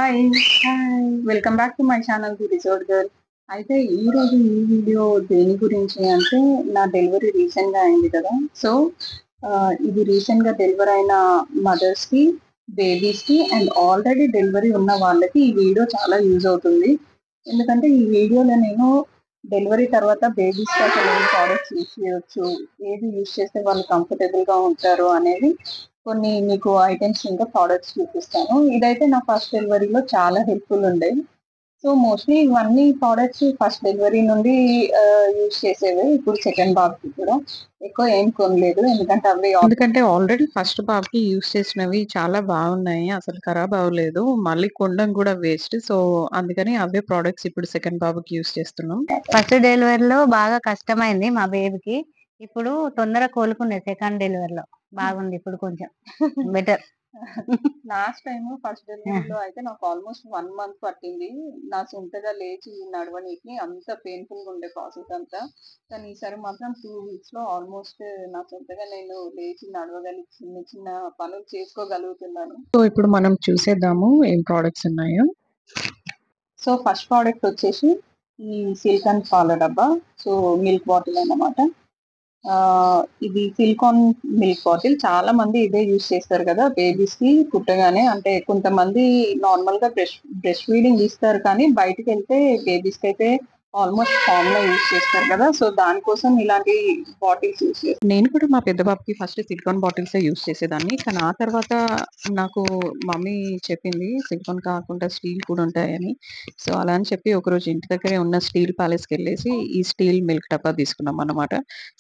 Hi! Hi! Welcome back to my channel the resort girl. అయితే ఈరోజు ఈ video దేని గురించి అంటే నా డెలివరీ రీసెంట్‌గా అయింది కదా! సో, ఇది రీసెంట్‌గా డెలివరీ అయిన మదర్స్‌కి, బేబీస్‌కి అండ్ ఆల్రెడీ డెలివరీ ఉన్న వాళ్ళకి ఈ వీడియో చాలా యూజ్ అవుతుంది. ఎందుకంటే ఈ వీడియోలో నేను డెలివరీ తర్వాత బేబీస్‌కి అసలు ఏం ప్రొడక్ట్స్ యూజ్ చేయొచ్చు, ఏది యూజ్ చేస్తే వాళ్ళు కంఫర్టబుల్‌గా ఉంటారు అనేది కొన్ని మీకు ఐటెమ్స్ ఇంకా ప్రొడక్ట్స్ చూపిస్తాను. ఇదైతే నా ఫస్ట్ డెలివరీలో చాలా హెల్ప్‌ఫుల్ ఉండే. సో, మోస్ట్‌లీ ఇవన్నీ ప్రొడక్ట్స్ ఫస్ట్ డెలివరీ నుండి యూజ్ చేసేవే. ఇప్పుడు సెకండ్ బాబుకి కూడా ఎక్కువ ఏం కొనలేదు. ఎందుకంటే ఆల్రెడీ ఫస్ట్ బాబుకి యూజ్ చేసినవి చాలా బాగున్నాయి. అసలు ఖరాబ్ అవ్వలేదు. మళ్ళీ కొనడం కూడా వేస్ట్. సో, అందుకని అవే ప్రొడక్ట్స్ ఇప్పుడు సెకండ్ బాబుకి యూజ్ చేస్తున్నాం. ఫస్ట్ డెలివరీలో బాగా కష్టమైంది మా బేబీకి. ఇప్పుడు తొందరగా కోలుకుంది సెకండ్ డెలివరీలో. బాగుంది ఇప్పుడు కొంచెం బెటర్. లాస్ట్ టైమ్ ఫస్ట్ డెలివరీలో అయితే నాకు ఆల్మోస్ట్ 1 మంత్ పట్టింది. నా సొంతగా లేచి నడవనీకి అంత పెయిన్‌ఫుల్‌గా ఉండే ప్రాసెస్ అంతా. కానీ ఈసారి మాత్రం 2 వీక్స్‌లో ఆల్మోస్ట్ నా సొంతగా నేను లేచి నడవగలిగి చిన్న చిన్న పనులు చేసుకోగలుగుతున్నాను. సో, ఇప్పుడు మనం చూసేద్దాము ఏం ప్రొడక్ట్స్ ఉన్నాయో. సో, ఫస్ట్ ప్రొడక్ట్ వచ్చేసి ఈ సిలికాన్ పాల డబ్బా. సో, మిల్క్ బాటిల్ అన్నమాట. ఇది సిలికాన్ మిల్క్ బాటిల్. చాలా మంది ఇదే యూజ్ చేస్తారు కదా! బేబీస్‌కి పుట్టగానే. అంటే కొంతమంది నార్మల్‌గా బ్రెస్ట్ ఫీడింగ్ ఇస్తారు కానీ బయటికెళ్తే బేబీస్‌కైతే ఆల్మోస్ట్ ఫార్ములా యూజ్ చేస్తారు కదా! సో, దానికోసం ఇలాంటి బాటిల్స్ యూజ్ చేస్తారు. నేను కూడా మా పెద్ద బాబుకి ఫస్ట్ సిలికాన్ బాటిల్సే యూజ్ చేసేదాన్ని. కానీ ఆ తర్వాత నాకు మమ్మీ చెప్పింది సిలికాన్ కాకుండా స్టీల్ కూడా ఉంటాయని. సో, అలా అని చెప్పి ఒకరోజు ఇంటి దగ్గరే ఉన్న స్టీల్ ప్యాలెస్‌కెళ్ళేసి ఈ స్టీల్ మిల్క్ డబ్బా తీసుకున్నామన్నమాట.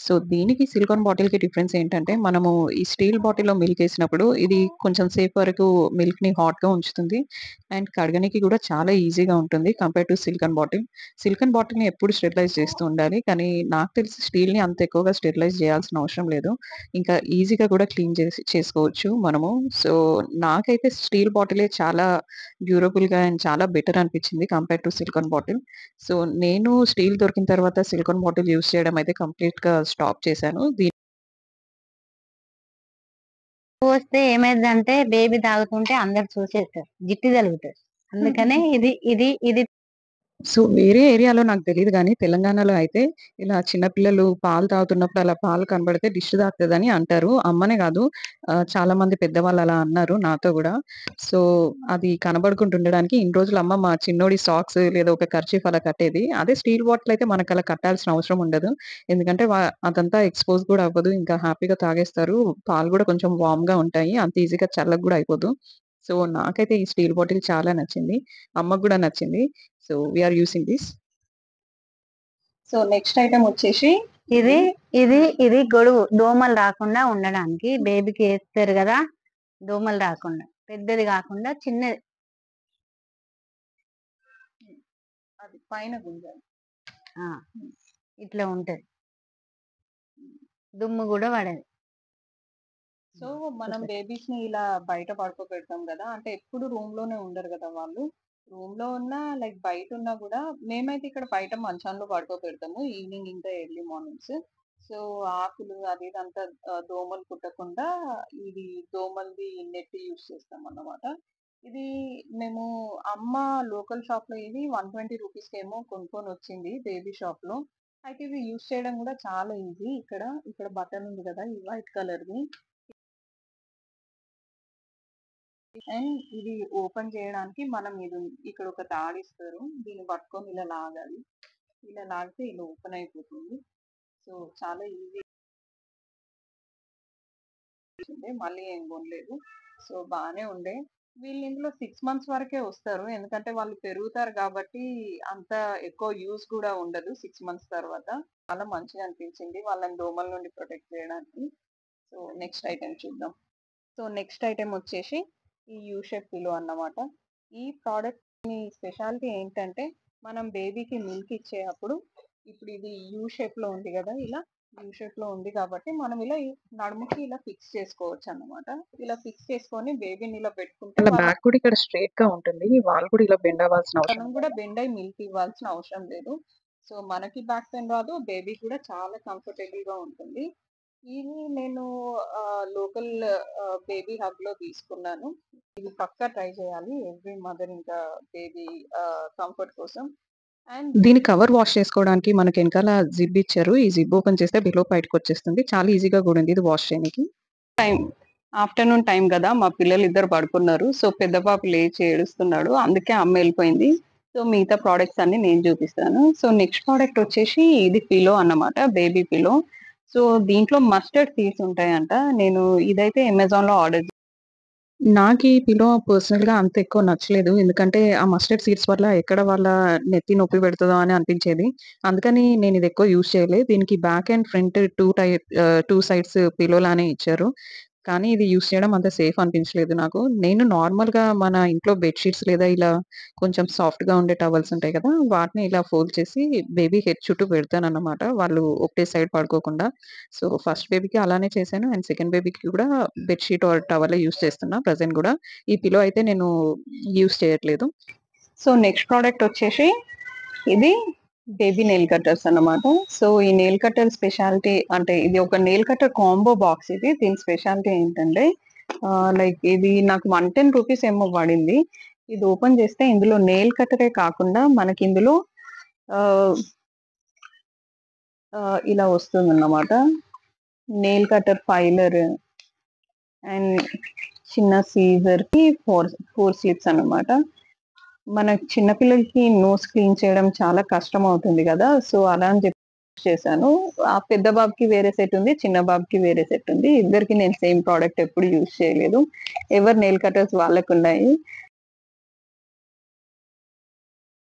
సో, దీనికి సిలికాన్ బాటిల్‌కి డిఫరెన్స్ ఏంటంటే, మనము ఈ స్టీల్ బాటిల్‌లో మిల్క్ ఏసినప్పుడు ఇది కొంచెం సేపు వరకు మిల్క్‌ని హాట్‌గా ఉంచుతుంది. అండ్ కడగనీకి కూడా చాలా ఈజీగా ఉంటుంది compare to silicone bottle. Silicone బాటిల్‌ని ఎప్పుడు స్టెరిలైజ్ చేస్తూ ఉండాలి. కానీ నాకు తెలిసి స్టీల్‌ని అంత ఎక్కువగా స్టెరిలైజ్ చేయాల్సిన అవసరం లేదు. ఇంకా ఈజీగా కూడా క్లీన్ చేసుకోవచ్చు మనము. సో, నాకైతే స్టీల్ బాటిలే చాలా డ్యూరబుల్‌గా అండ్ చాలా బెటర్ అనిపించింది compare to silicone bottle. So, నేను స్టీల్ దొరికిన తర్వాత సిలికాన్ బాటిల్ యూజ్ చేయడం అయితే కంప్లీట్‌గా స్టాప్ చేశాను. పోస్తే ఏమైద్దంటే బేబీ తాగుతుంటే అందరూ చూసేస్తారు. జిట్టు తలుగుతది. అందుకనే ఇది ఇది ఇది సో, వేరే ఏరియాలో నాకు తెలీదు గానీ, తెలంగాణలో అయితే ఇలా చిన్న పిల్లలు పాలు తాగుతున్నప్పుడు అలా పాలు కనబడితే దిష్టి తాకుతదని అంటారు. అమ్మనే గాదు చాలా మంది పెద్దవాళ్ళు అలా అన్నారు నాతో గూడా. సో, అది కనబడకుండా ఉండడానికి ఇన్ని రోజులు అమ్మ మా చిన్నోడి సాక్స్ లేదా ఒక కర్చీఫ్ అలా కట్టేది. అదే స్టీల్ బాటిల్ అయితే మనకలా కట్టాల్సిన అవసరం ఉండదు. ఎందుకంటే అదంతా ఎక్స్‌పోజ్ గూడా అవ్వదు. ఇంకా హ్యాపీగా తాగేస్తారు. పాలు గూడా కొంచెం వార్మ్‌గా ఉంటాయి. అంత ఈజీగా చల్లగా గూడా అయిపోదు. సో, నాకైతే ఈ స్టీల్ బాటిల్ చాలా నచ్చింది. అమ్మకు గూడా నచ్చింది. So, we are using this. So, next item వచ్చేసి ఇది ఇది ఇది గొడుగు దోమలు రాకుండా ఉండడానికి బేబీకి ఏస్తారు కదా! దోమలు రాకుండా. పెద్దది కాకుండా చిన్నది. అది పైన గుంజాలి. ఆ! ఇట్లా ఉంటది. దుమ్ము కూడా పడదు. సో, మనం బేబీస్‌ని ఇలా బయట పడుకోబెడతాం గదా! అంటే ఎప్పుడు రూమ్‌లోనే ఉండరు గదా వాళ్ళు. రూమ్‌లో ఉన్నా లైక్ బయటున్నా గూడా మేమైతే ఇక్కడ బయట మంచాల్లో పడుకోబెడతాము. ఈవినింగ్ ఇంకా ఎర్లీ మార్నింగ్స్. సో, ఆకులు అది ఇది అంతా దోమలు కుట్టకుండా ఇది దోమలది నెట్ యూజ్ చేస్తామన్నమాట. ఇది మేము అమ్మ లోకల్ షాప్‌లో ఇది 120 రూపీస్‌కేమో కొనుక్కొనొచ్చింది బేబీ షాప్‌లో. అయితే ఇవి యూజ్ చేయడం గూడా చాలా ఈజీ. ఇక్కడ బటన్ ఉంది గదా! ఈ వైట్ కలర్‌ది. అండ్ ఇది ఓపెన్ చేయడానికి మనం ఇక్కడ ఒక తాడిస్తారు. దీన్ని పట్టుకొని ఇలా లాగాలి. ఇలా లాగితే ఇలా ఓపెన్ అయిపోతుంది. సో, చాలా ఈజీ ఉండే. మళ్ళీ ఏం కొనలేదు. సో, బానే ఉండే. వీళ్ళు ఇందులో 6 మంత్స్ వరకే వస్తారు. ఎందుకంటే వాళ్ళు పెరుగుతారు కాబట్టి అంత ఎక్కువ యూజ్ కూడా ఉండదు 6 మంత్స్ తర్వాత. చాలా మంచిగా అనిపించింది. వాళ్ళని దోమల నుండి ప్రొటెక్ట్ చేయడానికి. సో, నెక్స్ట్ ఐటెమ్ చూద్దాం. సో, నెక్స్ట్ ఐటెమ్ వచ్చేసి ఈ యూ షేప్ పిల్లో అన్నమాట. ఈ ప్రొడక్ట్ స్పెషాలిటీ ఏంటంటే, మనం బేబీకి మిల్క్ ఇచ్చేటప్పుడు ఇప్పుడు ఇది యూ షేప్‌లో ఉంది గదా! ఇలా యూ షేప్‌లో ఉంది కాబట్టి మనం ఇలా నడుముకి ఇలా ఫిక్స్ చేసుకోవచ్చన్నమాట. ఇలా ఫిక్స్ చేసుకొని బేబీని ఇలా పెట్టుకుంటే వాళ్ళ బ్యాక్ కూడా ఇక్కడ స్ట్రెయిట్‌గా ఉంటుంది. వాళ్ళు కూడా ఇలా బెండ్ అవ్వాల్సిన అవసరం మనం కూడా బెండ్ అయ్యి మిల్క్ ఇవ్వాల్సిన అవసరం లేదు. సో, మనకి బ్యాక్ పెయిన్ రాదు. బేబీకి కూడా చాలా కంఫర్టబుల్‌గా ఉంటుంది. ఇది నేను లోకల్ బేబీ హబ్‌లో తీసుకున్నాను. ఇది పక్కా ట్రై చేయాలి. ఎవ్రి మదర్ ఇంకా బేబీ కంఫర్ట్ కోసం. అండ్ దీని కవర్ వాష్ చేసుకోవడానికి మనకి ఎనకాల జిప్ ఇచ్చారు. ఈ జిప్ ఓపెన్ చేస్తే బిలో బయటకొచ్చేస్తుంది. చాలా ఈజీగా కూడా ఉంది ఇది వాష్ చేయనీకి. టైం ఆఫ్టర్‌నూన్ టైం గదా! మా పిల్లలిద్దరు పడుకున్నారు. సో, పెద్ద పాప లేచి ఏడుస్తున్నాడు. అందుకే అమ్మ ఎళ్ళిపోయింది. సో, మిగతా ప్రొడక్ట్స్ అన్నీ నేను చూపిస్తాను. సో, నెక్స్ట్ ప్రొడక్ట్ వచ్చేసి ఇది పిల్లో అన్నమాట. Baby pillow. సో, దీంట్లో మస్టర్డ్ సీడ్స్ ఉంటాయంట. నేను ఇదైతే అమెజాన్‌లో ఆర్డర్ నాకీ పిల్లో పర్సనల్‌గా అంత ఎక్కువ నచ్చలేదు. ఎందుకంటే ఆ మస్టర్డ్ సీడ్స్ వల్ల ఎక్కడ వాళ్ళ నెత్తి నొప్పి పెడతదో అని అనిపించేది. అందుకని నేనిది ఎక్కువ యూజ్ చేయలే. దీనికి back and front 2 sides pillow లానే ఇచ్చారు. కానీ ఇది యూజ్ చేయడం అంత సేఫ్ అనిపించలేదు నాకు. నేను నార్మల్‌గా మన ఇంట్లో బెడ్ షీట్స్ లేదా ఇలా కొంచెం సాఫ్ట్‌గా ఉండే టవల్స్ ఉంటాయి కదా! వాటిని ఇలా ఫోల్డ్ చేసి బేబీ హెడ్ చుట్టూ పెడతానన్నమాట. వాళ్ళు ఒకటే సైడ్ పడుకోకుండా. సో, ఫస్ట్ బేబీకి అలానే చేశాను. అండ్ సెకండ్ బేబీకి కూడా బెడ్ షీట్ ఆర్ టవలే యూజ్ చేస్తున్నా ప్రెజెంట్ గూడా. ఈ పిల్లో అయితే నేను యూజ్ చేయట్లేదు. సో, నెక్స్ట్ ప్రొడక్ట్ వచ్చేసి ఇది బేబీ నెయిల్ కట్టర్స్ అన్నమాట. సో, ఈ నెయిల్ కట్టర్ స్పెషాలిటీ అంటే ఇది ఒక నెయిల్ కట్టర్ కాంబో బాక్స్ ఇది. దీని స్పెషాలిటీ ఏంటంటే లైక్ ఇది నాకు ₹110 ఏమో పడింది. ఇది ఓపెన్ చేస్తే ఇందులో నెయిల్ కట్టరే కాకుండా మనకిందులో ఆహ్, ఇలా వస్తుందన్నమాట. నెయిల్ కట్టర్ ఫైలర్ అండ్ చిన్న సీజర్‌కి 4 స్లిప్స్ అన్నమాట. మన చిన్న పిల్లలకి నోస్ క్లీన్ చేయడం చాలా కష్టమవుతుంది గదా! సో, అలా అని చెప్పి చేశాను. ఆ పెద్ద బాబుకి వేరే సెట్ ఉంది. చిన్న బాబుకి వేరే సెట్ ఉంది. ఇద్దరికీ నేను సేమ్ ప్రొడక్ట్ ఎప్పుడు యూజ్ చేయలేదు. ఎవరి నెయిల్ కట్టర్స్ వాళ్ళకున్నాయి.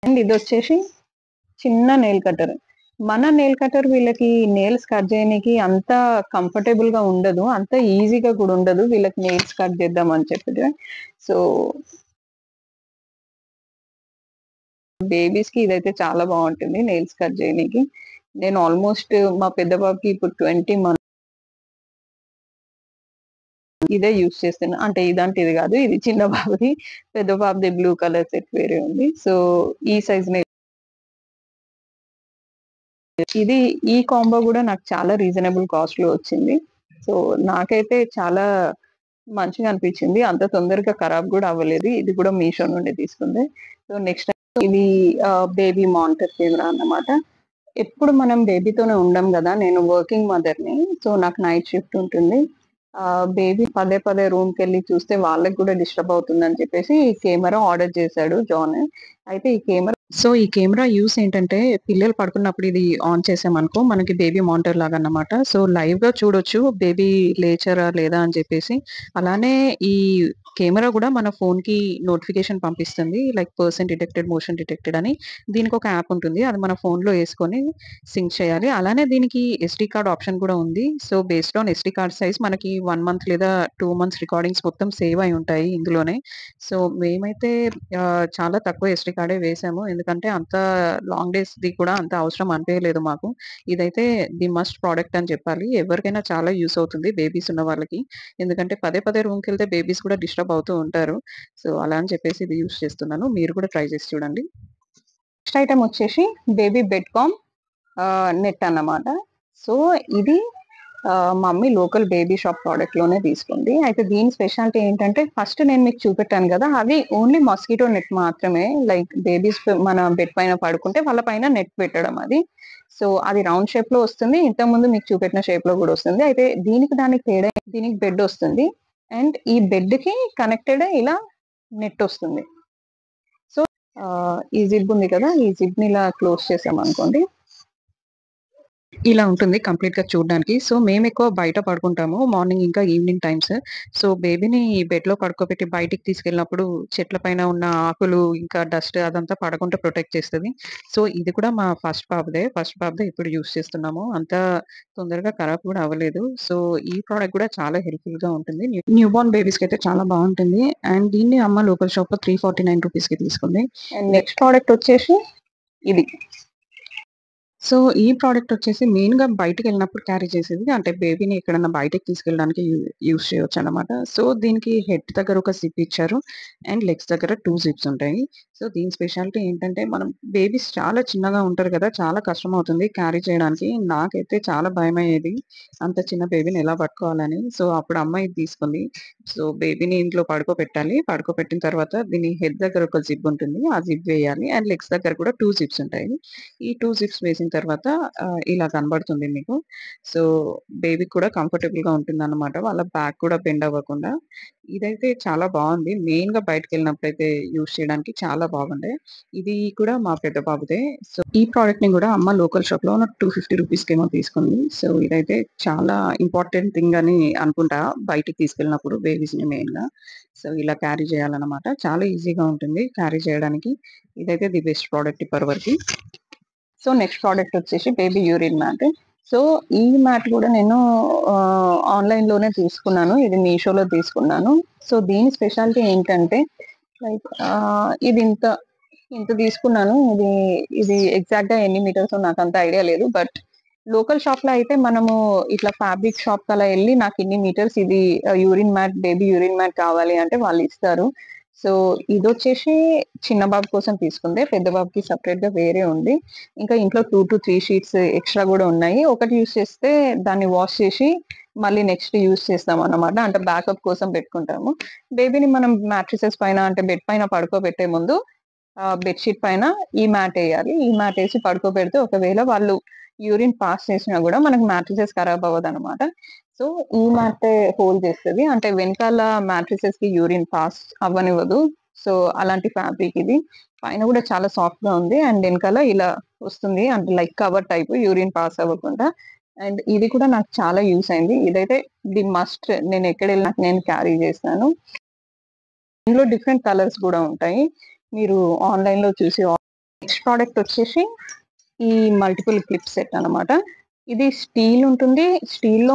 అండ్ ఇదొచ్చేసి చిన్న నెయిల్ కట్టర్. మన నెయిల్ కట్టర్ వీళ్ళకి నెయిల్స్ కట్ చేయనీకి అంత కంఫర్టబుల్‌గా ఉండదు. అంత ఈజీగా కూడా ఉండదు. వీళ్ళకి నెయిల్స్ కట్ చేద్దామని చెప్పితే. సో, బేబీస్‌కి ఇదైతే చాలా బావుంటుంది నెయిల్స్ కట్ చేయనీకి. నేను ఆల్‌మోస్ట్ మా పెద్ద బాబుకి ఇప్పుడు 20 మంత్స్ ఇదే యూజ్ చేస్తున్నా. అంటే ఇదంటే ఇది గాదు. ఇది చిన్న బాబుది. పెద్ద బాబుది బ్లూ కలర్ సెట్ వేరే ఉంది. సో, ఈ సైజ్ నెయిల్ ఇది ఈ కాంబో గూడా నాకు చాలా రీజనబుల్ కాస్ట్‌లో వచ్చింది. సో, నాకైతే చాలా మంచిగా అనిపించింది. అంత తొందరగా ఖరాబ్ గూడా అవ్వలేదు. ఇది కూడా మీషో నుండి తీసుకుందే. సో, నెక్స్ట్ ఇది బేబీ మానిటర్ కెమెరా అన్నమాట. ఎప్పుడు మనం బేబీతోనే ఉండం గదా! నేను వర్కింగ్ మదర్‌ని. సో, నాకు నైట్ షిఫ్ట్ ఉంటుంది. బేబీ పదే పదే రూమ్‌కెళ్ళి చూస్తే వాళ్ళకి గూడా డిస్టర్బ్ అవుతుందని చెప్పేసి ఈ కెమెరా ఆర్డర్ చేశాడు జాన్. అయితే ఈ కెమెరా సో, ఈ కెమెరా యూజ్ ఏంటంటే పిల్లలు పడుకున్నప్పుడు ఇది ఆన్ చేసామనుకో మనకి బేబీ మానిటర్ లాగన్నమాట. సో, లైవ్‌గా చూడొచ్చు బేబీ లేచారా లేదా అని చెప్పేసి. అలానే ఈ కెమెరా గూడా మన ఫోన్‌కి నోటిఫికేషన్ పంపిస్తుంది. Like person detected, motion detected అని. దీనికొక యాప్ ఉంటుంది. అది మన ఫోన్‌లో యేసుకొని సింక్ చేయాలి. అలానే దీనికి ఎస్‌డీ కార్డ్ ఆప్షన్ కూడా ఉంది. So, based on SD card size మనకి 1 మంత్ లేదా 2 మంత్స్ రికార్డింగ్స్ మొత్తం సేవ్ అయి ఉంటాయి ఇందులోనే. సో, మేమైతే చాలా తక్కువ ఎస్‌డీ కార్డే వేసాము. ఎందుకంటే అంత లాంగ్ డేస్‌ది కూడా అంత అవసరం అనిపియలేదు మాకు. ఇదైతే ది మస్ట్ ప్రొడక్ట్ అని చెప్పాలి. ఎవరికైనా చాలా యూజ్ అవుతుంది బేబీస్ ఉన్న వాళ్ళకి. ఎందుకంటే పదే పదే రూమ్‌కెళ్తే బేబీస్ కూడా డిస్టర్బ్ అవుతూ ఉంటారు. సో, అలా అని చెప్పేసి ఇది యూజ్ చేస్తున్నాను. మీరు కూడా ట్రై చేసి చూడండి. నెక్స్ట్ ఐటెమ్ వచ్చేసి బేబీ బెడ్ కామ్ నెట్ అన్నమాట. సో, ఇది మమ్మీ లోకల్ బేబీ షాప్ ప్రొడక్ట్‌లోనే తీసుకుంది. అయితే దీని స్పెషాలిటీ ఏంటంటే ఫస్ట్ నేను మీకు చూపెట్టాను గదా! అవి ఓన్లీ మస్కిటో నెట్ మాత్రమే. లైక్ బేబీస్ మన బెడ్ పైన పడుకుంటే వాళ్ళ పైన నెట్ పెట్టడం అది. సో, అది రౌండ్ షేప్‌లో వస్తుంది. ఇంతకుముందు మీకు చూపెట్టిన షేప్‌లో గూడా వస్తుంది. అయితే దీనికి దానికి తేడా దీనికి బెడ్ వస్తుంది. అండ్ ఈ బెడ్‌కి కనెక్టెడ్ ఇలా నెట్ వస్తుంది. సో, ఈ జిప్ ఉంది కదా! ఈ జిప్‌ని ఇలా క్లోజ్ చేసామనుకోండి ఇలా ఉంటుంది కంప్లీట్‌గా చూడ్డానికి. సో, మేమెక్కువ బయట పడుకుంటాము. మార్నింగ్ ఇంకా ఈవినింగ్ టైమ్స్. సో, బేబీని బెడ్‌లో పడుకోబెట్టి బయటికి తీసుకెళ్ళినప్పుడు చెట్ల పైన ఉన్న ఆకులు, ఇంకా డస్ట్ అదంతా పడకుండా ప్రొటెక్ట్ చేస్తది. సో, ఇది కూడా మా ఫస్ట్ బాబుదే ఇప్పుడు యూజ్ చేస్తున్నాము. అంత తొందరగా ఖరాబ్ కూడా అవ్వలేదు. సో, ఈ ప్రొడక్ట్ కూడా చాలా హెల్ప్‌ఫుల్‌గా ఉంటుంది. న్యూబార్న్ బేబీస్‌కైతే చాలా బావుంటుంది. అండ్ దీన్ని అమ్మ లోకల్ షాప్‌లో ₹349కి తీసుకుంది. అండ్ నెక్స్ట్ ప్రొడక్ట్ వచ్చేసి ఇది. సో, ఈ ప్రొడక్ట్ వచ్చేసి మెయిన్‌గా బయటికెళ్ళినప్పుడు క్యారీ చేసేది. అంటే బేబీని ఎక్కడన్నా బయటకి తీసుకెళ్ళడానికి యూజ్ చేయొచ్చనమాట. సో, దీనికి హెడ్ దగ్గర ఒక జిప్ ఇచ్చారు. అండ్ లెగ్స్ దగ్గర 2 జిప్స్ ఉంటాయి. సో, దీని స్పెషాలిటీ ఏంటంటే మనం బేబీస్ చాలా చిన్నగా ఉంటారు కదా! చాలా కష్టమవుతుంది క్యారీ చేయడానికి. నాకైతే చాలా భయమయ్యేది. అంత చిన్న బేబీని ఎలా పట్టుకోవాలని. సో, అప్పుడు అమ్మ ఇది తీసుకుంది. సో, బేబీని ఇంట్లో పడుకోబెట్టాలి. పడుకోబెట్టిన తర్వాత దీని హెడ్ దగ్గర ఒక జిప్ ఉంటుంది. ఆ జిప్ వేయాలి. అండ్ లెగ్స్ దగ్గర కూడా 2 జిప్స్ ఉంటాయి. ఈ 2 జిప్స్ వేసిన తర్వాత ఇలా కనబడుతుంది మీకు. సో, బేబీకి కూడా కంఫర్టబుల్‌గా ఉంటుందన్నమాట. వాళ్ళ బ్యాక్ కూడా బెండ్ అవ్వకుండా. ఇదైతే చాలా బావుంది. మెయిన్‌గా బయటికెళ్ళినప్పుడైతే యూజ్ చేయడానికి చాలా బాగుండే. ఇది కూడా మా పెద్ద బాబుదే. సో, ఈ ప్రొడక్ట్‌ని కూడా అమ్మ లోకల్ షాప్‌లో నాకు 250 రూపీస్‌కేమో తీసుకుంది. సో, ఇదైతే చాలా ఇంపార్టెంట్ థింగ్ అని అనుకుంటా బయటికి తీసుకెళ్ళినప్పుడు బేబీస్‌ని మెయిన్‌గా. సో, ఇలా క్యారీ చేయాలన్నమాట. చాలా ఈజీగా ఉంటుంది క్యారీ చేయడానికి. ఇదైతే ది బెస్ట్ ప్రొడక్ట్ ఇప్పటివరకి. సో, నెక్స్ట్ ప్రొడక్ట్ వచ్చేసి బేబీ యూరిన్ మ్యాట్. సో, ఈ మ్యాట్ కూడా నేను ఆన్‌లైన్‌లోనే తీసుకున్నాను. ఇది మీషోలో తీసుకున్నాను. సో, దీని స్పెషాలిటీ ఏంటంటే లైక్ ఇది ఇంత తీసుకున్నాను. ఇది ఎగ్జాక్ట్‌గా ఎన్ని మీటర్సో నాకంత ఐడియా లేదు. బట్ లోకల్ షాప్‌లో అయితే మనము ఇట్లా ఫ్యాబ్రిక్ షాప్‌కి అలా ఎళ్లి నాకిన్ని మీటర్స్ ఇది urine mat, baby urine mat కావాలి అంటే వాళ్ళిస్తారు. సో, ఇదొచ్చేసి చిన్న బాబు కోసం తీసుకుందే. పెద్ద బాబుకి సెపరేట్‌గా వేరే ఉంది. ఇంకా ఇంట్లో 2-3 షీట్స్ ఎక్స్‌ట్రా గూడా ఉన్నాయి. ఒకటి యూజ్ చేస్తే దాన్ని వాష్ చేసి మళ్ళీ నెక్స్ట్ యూజ్ చేస్తామన్నమాట. అంటే బ్యాకప్ కోసం పెట్టుకుంటాము. బేబీని మనం మ్యాట్రిసెస్ పైన అంటే బెడ్ పైన పడుకోబెట్టే ముందు బెడ్ షీట్ పైన ఈ మ్యాట్ ఎయాలి. ఈ మ్యాట్ ఏసి పడుకోబెడితే ఒకవేళ వాళ్ళు యూరిన్ పాస్ చేసినా గూడా మనకు మ్యాట్రిసెస్ ఖరాబ్ అవ్వదన్నమాట. సో, ఈ మ్యాట్ హోల్డ్ చేస్తది. అంటే వెనకాల మ్యాట్రిసెస్‌కి యూరిన్ పాస్ అవ్వనివ్వదు. సో, అలాంటి ఫ్యాబ్రిక్ ఇది. పైన గూడా చాలా సాఫ్ట్‌గా ఉంది. అండ్ ఎనకాల ఇలా వస్తుంది. అంటే like cover type urine pass అవ్వకుండా. అండ్ ఇది కూడా నాకు చాలా యూజ్ అయింది. ఇదైతే ది మస్ట్ నేను ఎక్కడెళ్ళినా నేను క్యారీ చేస్తాను. ఇందులో డిఫరెంట్ కలర్స్ గూడా ఉంటాయి. మీరు ఆన్‌లైన్‌లో చూసి నెక్స్ట్ ప్రొడక్ట్ వచ్చేసి ఈ మల్టిపుల్ క్లిప్ సెట్ అన్నమాట. ఇది స్టీల్‌లో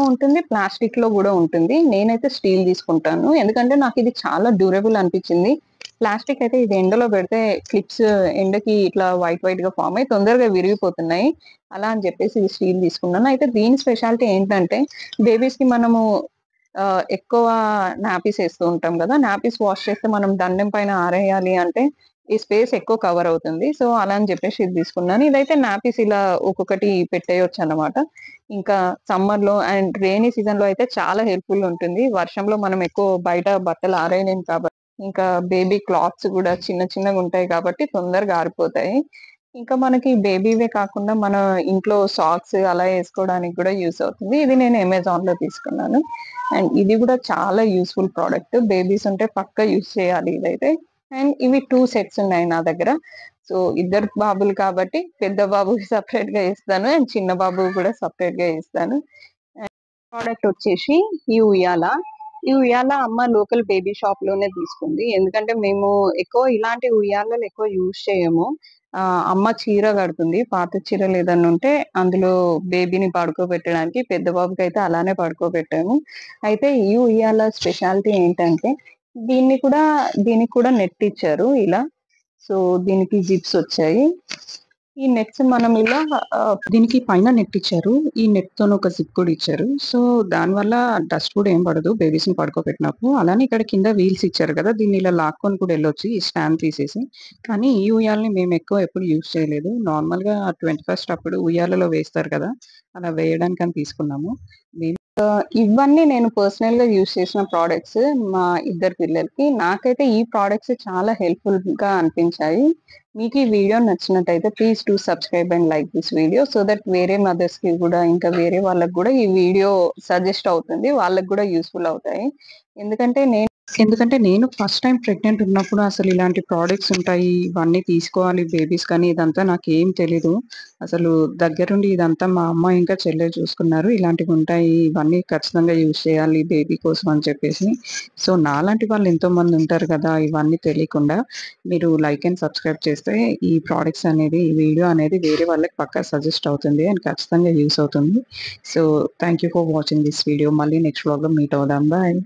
ఉంటుంది, ప్లాస్టిక్‌లో గూడా ఉంటుంది. నేనైతే స్టీల్ తీసుకుంటాను. ఎందుకంటే నాకిది చాలా డ్యూరబుల్ అనిపిచ్చింది. ప్లాస్టిక్ అయితే ఇది ఎండలో పెడితే క్లిప్స్ ఎండకి ఇట్లా వైట్‌గా ఫార్మ్ అయ్యి తొందరగా విరిగిపోతున్నాయి. అలా అని చెప్పేసి ఇది స్టీల్ తీసుకున్నాను. అయితే దీని స్పెషాలిటీ ఏంటంటే బేబీస్‌కి మనము ఎక్కువ నాపీస్ ఏస్తూ ఉంటాం గదా! నాపీస్ వాష్ చేస్తే మనం దండెం పైన ఆరేయాలి అంటే ఈ స్పేస్ ఎక్కువ కవర్ అవుతుంది. సో, అలా అని జెప్పేసి ఇది తీసుకున్నాను. ఇదైతే నాపీస్ ఇలా ఒక్కొక్కటి పెట్టేయొచ్చన్నమాట. ఇంకా సమ్మర్‌లో అండ్ రెయినీ సీజన్‌లో అయితే చాలా హెల్ప్‌ఫుల్ ఉంటుంది. వర్షంలో మనం ఎక్కువ బయట బట్టలు ఆరేయలేం కాబట్టి, ఇంకా బేబీ క్లాత్స్ గూడా చిన్నగుంటాయి కాబట్టి తొందరగా ఆరిపోతాయి. ఇంకా మనకి బేబీవే కాకుండా మన ఇంట్లో సాక్స్ అలా ఏసుకోవడానికి గూడా యూజ్ అవుతుంది. ఇది నేను అమెజాన్‌లో తీసుకున్నాను. అండ్ ఇది గూడా చాలా యూజ్‌ఫుల్ ప్రొడక్ట్. బేబీస్ ఉంటే పక్కా యూజ్ చేయాలి ఇదైతే. అండ్ ఇవి 2 సెట్స్ ఉన్నాయి నా దగ్గర. సో, ఇద్దరు బాబులు కాబట్టి పెద్ద బాబుకి సెపరేట్‌గా ఇస్తాను. అండ్ చిన్న బాబుకి కూడా సెపరేట్‌గా ఇస్తాను. ప్రొడక్ట్ వచ్చేసి ఈ ఉయ్యాల. ఈ ఉయ్యాల అమ్మ లోకల్ బేబీ షాప్‌లోనే తీసుకుంది. ఎందుకంటే మేము ఎక్కువ ఇలాంటి ఉయ్యాలలు ఎక్కువ యూజ్ చేయము. అమ్మ చీర కడుతుంది. పాత చీరలు ఏదన్నా ఉంటే అందులో బేబీని పడుకోబెట్టడానికి పెద్ద బాబుకైతే అలానే పడుకోబెట్టాము. అయితే ఈ ఉయ్యాల స్పెషాలిటీ ఏంటంటే దీనికి కూడా నెట్ ఇచ్చారు ఇలా. సో, దీనికి జిప్స్ వచ్చాయి. ఈ నెట్స్ మనం ఇలా దీనికి పైన నెట్ ఇచ్చారు. ఈ నెట్‌తోని ఒక జిప్ కూడా ఇచ్చారు. సో, దానివల్ల డస్ట్ కూడా ఏం పడదు బేబీస్‌ని పడుకోబెట్టినప్పుడు. అలానే ఇక్కడ కింద వీల్స్ ఇచ్చారు కదా! దీన్ని ఇలా లాక్కొని కూడా ఎళ్ళొచ్చు ఈ స్టాండ్ తీసేసి. కానీ ఈ ఉయ్యాలని మేము ఎక్కువ ఎప్పుడు యూజ్ చేయలేదు. నార్మల్‌గా 21st అప్పుడు ఉయ్యాలలో వేస్తారు కదా! అలా వేయడానికని తీసుకున్నాము. ఇవన్నీ నేను పర్సనల్‌గా యూజ్ చేసిన ప్రొడక్ట్స్ మా ఇద్దరు పిల్లలకి. నాకైతే ఈ ప్రొడక్ట్స్ చాలా హెల్ప్‌ఫుల్‌గా అనిపించాయి. మీకు ఈ వీడియో నచ్చినట్టయితే please do subscribe and like this video. So that వేరే మదర్స్‌కి గూడా ఇంకా వేరే వాళ్ళకి గూడా ఈ వీడియో సజెస్ట్ అవుతుంది. వాళ్ళకి గూడా యూజ్‌ఫుల్ అవుతాయి. ఎందుకంటే నేను ఫస్ట్ టైమ్ ప్రెగ్నెంట్ ఉన్నప్పుడు అసలు ఇలాంటి ప్రొడక్ట్స్ ఉంటాయి. ఇవన్నీ తీసుకోవాలి బేబీస్ కానీ ఇదంతా నాకేం తెలీదు. అసలు దగ్గరుండి ఇదంతా మా అమ్మ ఇంకా చెల్లె చూసుకున్నారు. ఇలాంటివి ఉంటాయి. ఇవన్నీ ఖచ్చితంగా యూజ్ చేయాలి బేబీ కోసం అని చెప్పేసి. సో, నాలాంటి వాళ్ళు ఎంతోమంది ఉంటారు కదా! ఇవన్నీ తెలియకుండా. మీరు లైక్ అండ్ సబ్స్క్రైబ్ చేస్తే ఈ ప్రొడక్ట్స్ అనేది, ఈ వీడియో అనేది వేరే వాళ్ళకి పక్కా సజెస్ట్ అవుతుంది. అండ్ ఖచ్చితంగా యూజ్ అవుతుంది. So, thank you for watching this video. మళ్ళీ నెక్స్ట్ వ్లాగ్‌లో మీట్ అవుదాం. బాయ్.